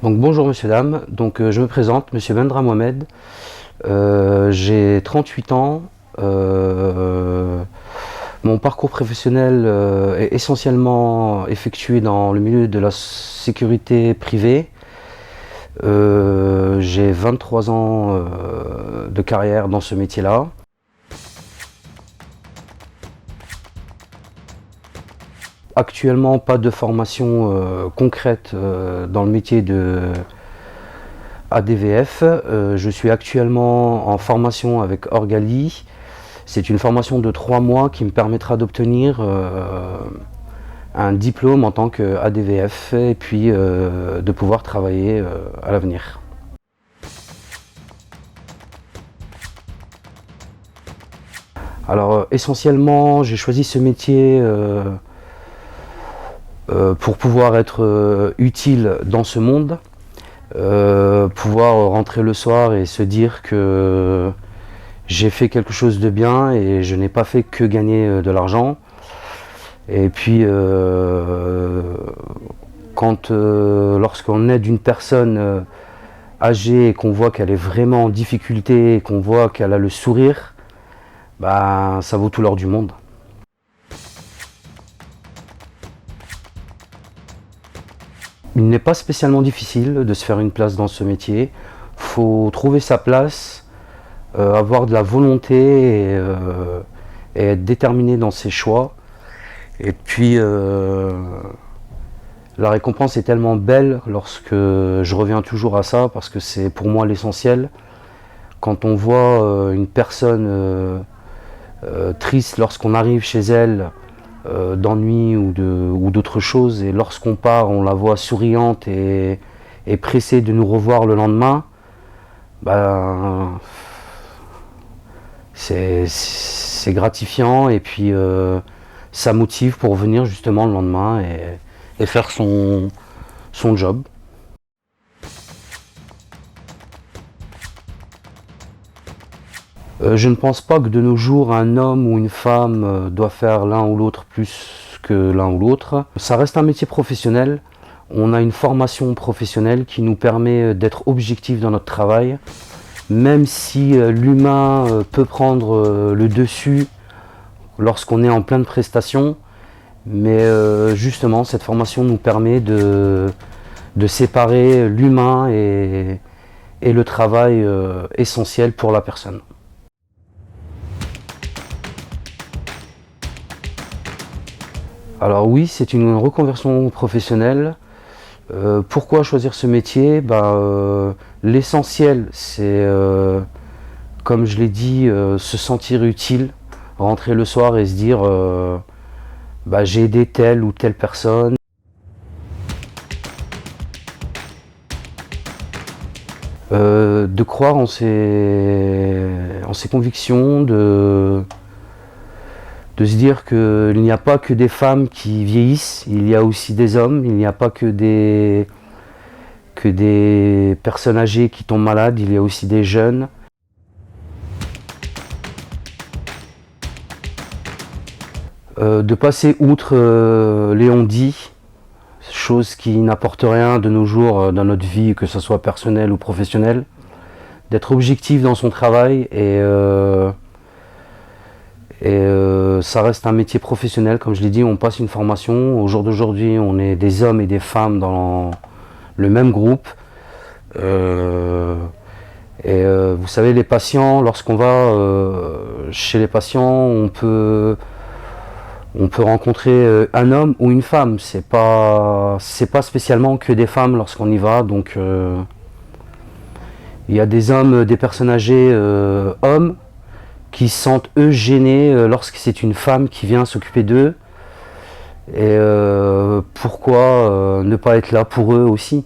Donc bonjour monsieur, dame, je me présente, monsieur Bendra Mohamed, j'ai 38 ans, mon parcours professionnel est essentiellement effectué dans le milieu de la sécurité privée. J'ai 23 ans de carrière dans ce métier-là. Actuellement, pas de formation concrète dans le métier de ADVF. Je suis actuellement en formation avec Orgali. C'est une formation de 3 mois qui me permettra d'obtenir un diplôme en tant qu'ADVF et puis de pouvoir travailler à l'avenir. Alors essentiellement, j'ai choisi ce métier pour pouvoir être utile dans ce monde, pouvoir rentrer le soir et se dire que j'ai fait quelque chose de bien et je n'ai pas fait que gagner de l'argent. Et puis lorsqu'on aide une personne âgée et qu'on voit qu'elle est vraiment en difficulté et qu'on voit qu'elle a le sourire, bah, ça vaut tout l'or du monde. Il n'est pas spécialement difficile de se faire une place dans ce métier. Il faut trouver sa place, avoir de la volonté et être déterminé dans ses choix. Et puis la récompense est tellement belle lorsque je reviens toujours à ça parce que c'est pour moi l'essentiel. Quand on voit une personne triste lorsqu'on arrive chez elle, d'ennui ou d'autres choses, et lorsqu'on part on la voit souriante et pressée de nous revoir le lendemain, ben, c'est gratifiant et puis ça motive pour venir justement le lendemain et faire son job. Je ne pense pas que de nos jours un homme ou une femme doit faire l'un ou l'autre plus que l'un ou l'autre. Ça reste un métier professionnel. On a une formation professionnelle qui nous permet d'être objectif dans notre travail. Même si l'humain peut prendre le dessus lorsqu'on est en pleine prestation, mais justement cette formation nous permet de séparer l'humain et le travail essentiel pour la personne. Alors oui, c'est une reconversion professionnelle. Pourquoi choisir ce métier? L'essentiel, c'est, comme je l'ai dit, se sentir utile, rentrer le soir et se dire j'ai aidé telle ou telle personne. De croire en ses convictions, de se dire qu'il n'y a pas que des femmes qui vieillissent, il y a aussi des hommes, il n'y a pas que des personnes âgées qui tombent malades, il y a aussi des jeunes. De passer outre les on-dit, chose qui n'apporte rien de nos jours dans notre vie, que ce soit personnelle ou professionnelle, d'être objectif dans son travail et ça reste un métier professionnel, comme je l'ai dit, on passe une formation. Au jour d'aujourd'hui, on est des hommes et des femmes dans le même groupe. Vous savez, les patients, lorsqu'on va chez les patients, on peut rencontrer un homme ou une femme. C'est pas spécialement que des femmes lorsqu'on y va. Donc, il y a des hommes, des personnes âgées, hommes, qui se sentent eux gênés lorsque c'est une femme qui vient s'occuper d'eux. Et pourquoi ne pas être là pour eux aussi?